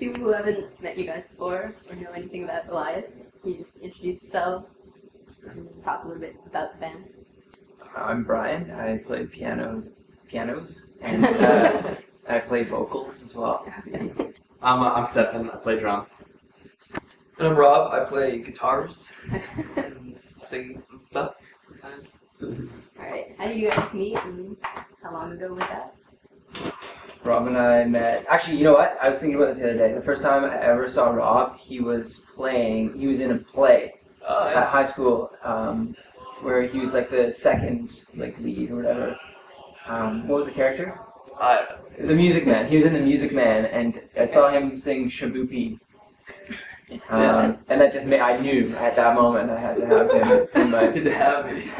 people who haven't met you guys before or know anything about Elias, can you just introduce yourselves and talk a little bit about the band? I'm Brian. I play pianos, and I play vocals as well. I'm Stefan. I play drums. And I'm Rob. I play guitars and sing some stuff sometimes. Alright, how did you guys meet and how long ago was that? Rob and I met. Actually, you know what? I was thinking about this the other day. The first time I ever saw Rob, he was in a play at high school, where he was like the second lead or whatever. What was the character? The Music Man. He was in The Music Man, and I saw him sing Shaboopy. And that just made, I knew at that moment I had to have him in my... Good to have me.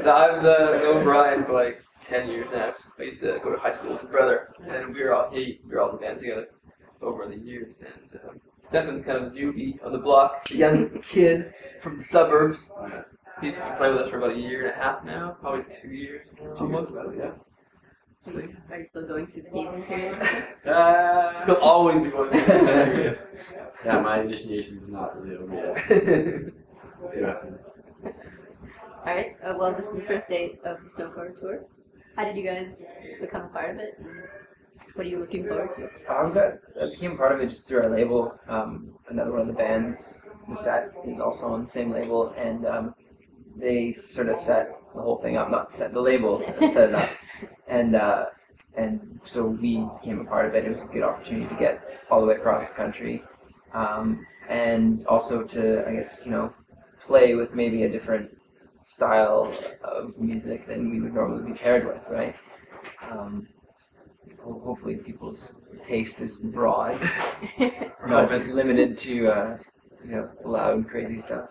I've known Brian for like 10 years now. I used to go to high school with his brother, and we were all in the band together over the years. And Stefan's kind of the newbie on the block, a young kid from the suburbs. He's been playing with us for about a year and a half now, probably 2 years. Almost, yeah. Are you still going through the hazing period? He'll always be going through the hazing period. Yeah, my initiation is not really over yet. We'll see what happens. Alright, well this is the first day of the Snowboard Tour. How did you guys become a part of it? And what are you looking forward to? I became part of it just through our label. Another one of the bands, the set, is also on the same label, and they sort of set the whole thing up, not set the label, set it up. And so we became a part of it. It was a good opportunity to get all the way across the country, and also to, I guess, play with maybe a different style of music than we would normally be paired with, right? Hopefully people's taste is broad, not just limited to loud, crazy stuff.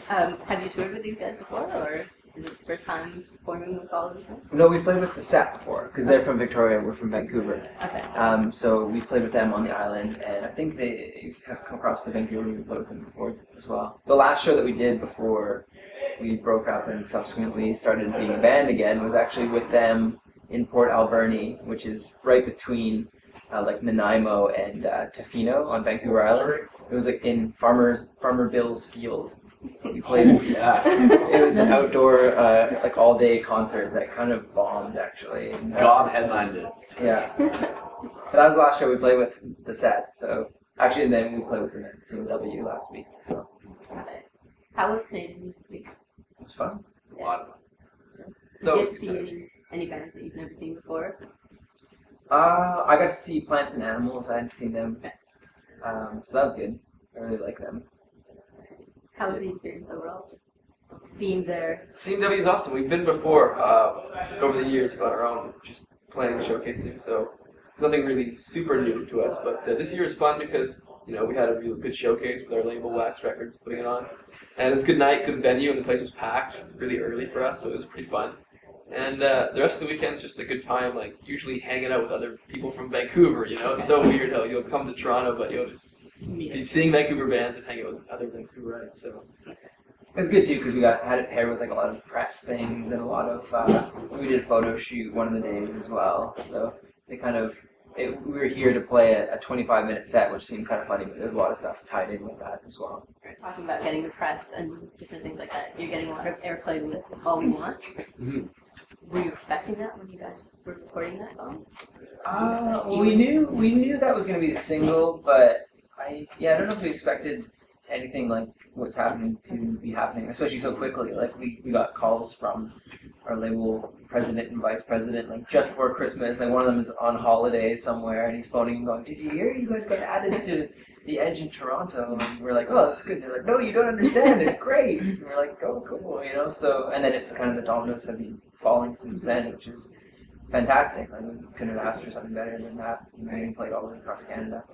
Have you toured with these guys before, or is it the first time performing with all of these guys? No, we've played with the set before, because they're from Victoria, we're from Vancouver. Okay. So we played with them on the island, and I think they have come across to Vancouver, we played with them before as well. The last show that we did before we broke up and subsequently started being a band again was actually with them in Port Alberni, which is right between Nanaimo and Tofino on Vancouver Island. It was like in Farmer Bill's field. We played, it was an outdoor, all-day concert that kind of bombed, actually. And, God headlined it. Yeah. But that was the last show we played with the set, so... Actually, and then we played with them at CMW last week, so... Okay. How was Canadian Music Week? It was fun. A lot of fun. Did you get to see any bands that you've never seen before? I got to see Plants and Animals. I hadn't seen them. So that was good. I really like them. How was the experience overall? Being there? CMW is awesome. We've been before over the years on our own, just playing and showcasing. So it's nothing really super new to us. But this year is fun because we had a really good showcase with our label Wax Records putting it on, and it was a good night, good venue, and the place was packed really early for us, so it was pretty fun. And the rest of the weekend's just a good time, usually hanging out with other people from Vancouver. It's so weird how you'll come to Toronto, but you'll just be seeing Vancouver bands and hanging out with other Vancouverites. So it was good too because we had it paired with a lot of press things and a lot of we did a photo shoot one of the days as well. So they we were here to play a 25-minute set, which seemed kind of funny, but there's a lot of stuff tied in with that as well. Talking about getting the press and different things like that, you're getting a lot of airplay with All We Want. Mm-hmm. Were you expecting that when you guys were recording that song? We knew that was going to be the single, but I don't know if we expected anything like what's happening to be happening, especially so quickly. We got calls from our label president and vice president just before Christmas. One of them is on holiday somewhere, and he's phoning and going, "Did you hear you guys got added to the Edge in Toronto?" And we're like, "Oh, that's good." And they're like, "No, you don't understand. It's great." And we're like, "Oh, cool," So, and then it's kind of the dominoes have been falling since then, which is fantastic. We couldn't have asked for something better than that. We played all the way across Canada.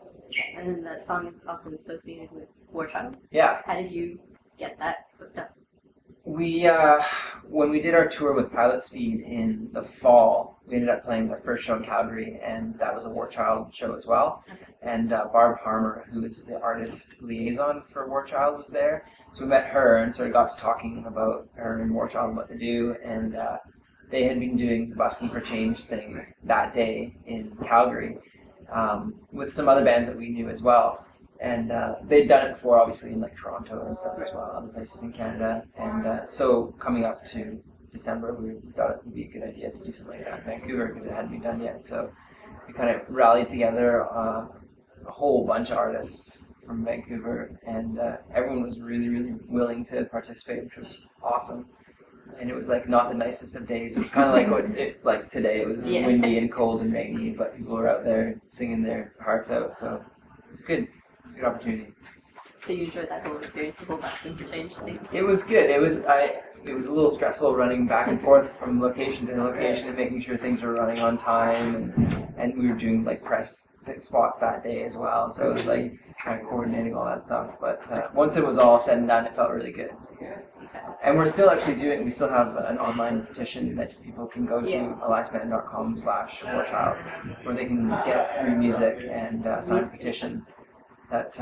And then that song is often associated with War Child. Yeah. How did you get that hooked up? We, when we did our tour with Pilot Speed in the fall, we ended up playing our first show in Calgary, and that was a War Child show as well. Okay. And Barb Harmer, who is the artist liaison for War Child, was there. So we met her and sort of got to talking about her and War Child and what to do, and they had been doing the Busking for Change thing that day in Calgary with some other bands that we knew as well. And they'd done it before, obviously, in like Toronto and stuff as well, other places in Canada. And so coming up to December, we thought it would be a good idea to do something like that in Vancouver because it hadn't been done yet. So we kind of rallied together a whole bunch of artists from Vancouver, and everyone was really, really willing to participate, which was awesome. And it was like not the nicest of days. It was kind of like what it's like today. It was windy and cold and rainy, but people were out there singing their hearts out. So it was good. Good opportunity. So you enjoyed that whole experience, the whole Busking for Change thing? It was good. It was a little stressful running back and forth from location to location and making sure things were running on time, and we were doing like press spots that day as well. So it was like kind of coordinating all that stuff. But once it was all said and done, it felt really good. And we're still actually we still have an online petition that people can go to, eliasband.com/warchild, where they can get free music and sign a petition that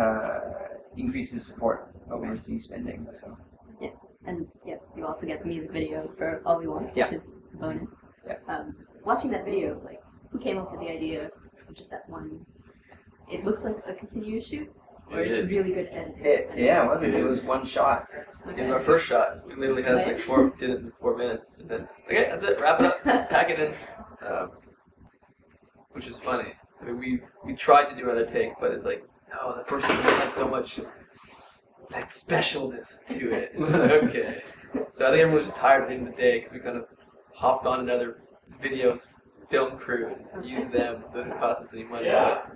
increases support overseas spending. So. Yeah, and you also get the music video for All We Want, which is a bonus. Yeah. Watching that video, like, who came up with the idea of just that one? It looks like a continuous shoot, or it's really good editing. It wasn't. It was one shot. Okay. It was our first shot. We literally had like did it in 4 minutes, and then okay, that's it. Wrap it up, pack it in, which is funny. I mean, we tried to do another take, but it's like, no, the first one had so much like specialness to it. Okay, so I think everyone was just tired at the end of the day because we kind of hopped on another video's film crew and used them, so it didn't cost us any money. But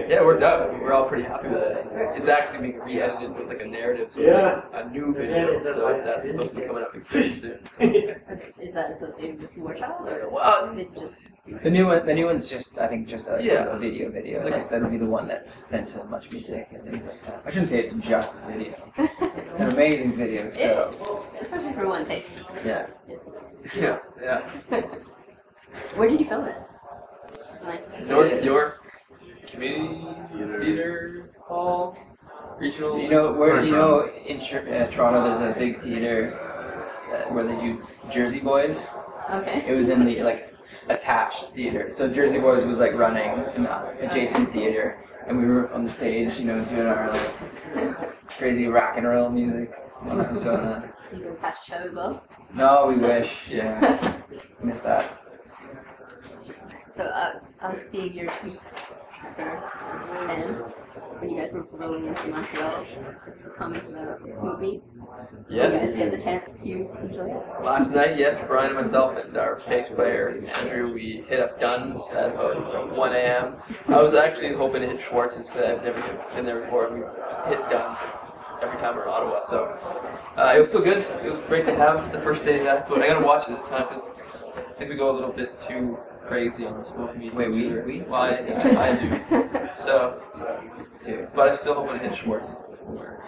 it worked out. I mean, we're all pretty happy with it. It's actually being re-edited with like a narrative, so it's like a new video. So that's supposed to be coming out like pretty soon. So. Okay. Is that associated with Warchild, or Well, it's just The new one's just I think just a video. It's Like that'll be the one that's sent to Much Music and things like that. I shouldn't say it's just a video. It's an amazing video still. especially for one take. Yeah. yeah. Where did you film it? Nice. North York Community Theater Hall, regional. In Toronto there's a big theater where they do Jersey Boys. Okay. It was in the like attached theater. So Jersey Boys was like running in the adjacent theater, and we were on the stage, doing our like crazy rock and roll music. While that was going on. You go past show as well? No, we wish. Yeah, missed that. So I was seeing your tweets for 10 when you guys were rolling into Montreal. Comment about Smoke Meat. Yes. You guys get the chance to enjoy it? Last night, yes, Brian and myself and our bass player, Andrew, we hit up Dunn's at about 1 a.m. I was actually hoping to hit Schwartz's because I've never been there before. We hit Dunn's every time we're in Ottawa, so it was still good. It was great to have the first day of that, but I gotta watch it this time because I think we go a little bit too crazy on the Smoke Meat. Wait, we? Well, I do. So, but I'm still hoping to hit Schwartz's before.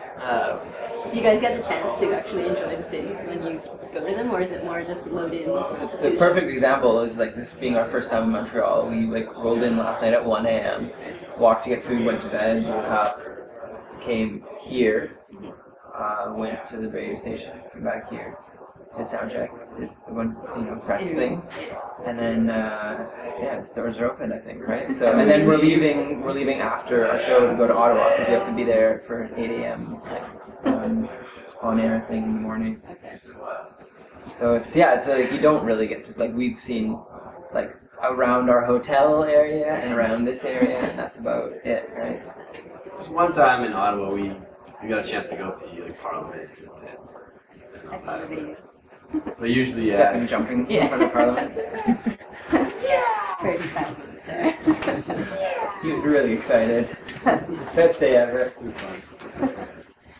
Do you guys get the chance to actually enjoy the cities when you go to them, or is it more just load in? The perfect example is like this being our first time in Montreal. We like rolled in last night at 1 a.m., walked to get food, went to bed, woke up, came here, went to the radio station, came back here, did sound check, did press things, and then doors are open, I think, right? So and then we're leaving after our show to go to Ottawa because we have to be there for an 8 a.m. On air thing in the morning. Okay. So it's like you don't really get to, like, we've seen like around our hotel area and around this area, and that's about it, right? There's one time in Ottawa we got a chance to go see like Parliament. I saw the video. But usually, Stepping, jumping in front of Parliament. Very excited there. He was really excited. Best day ever. It was fun.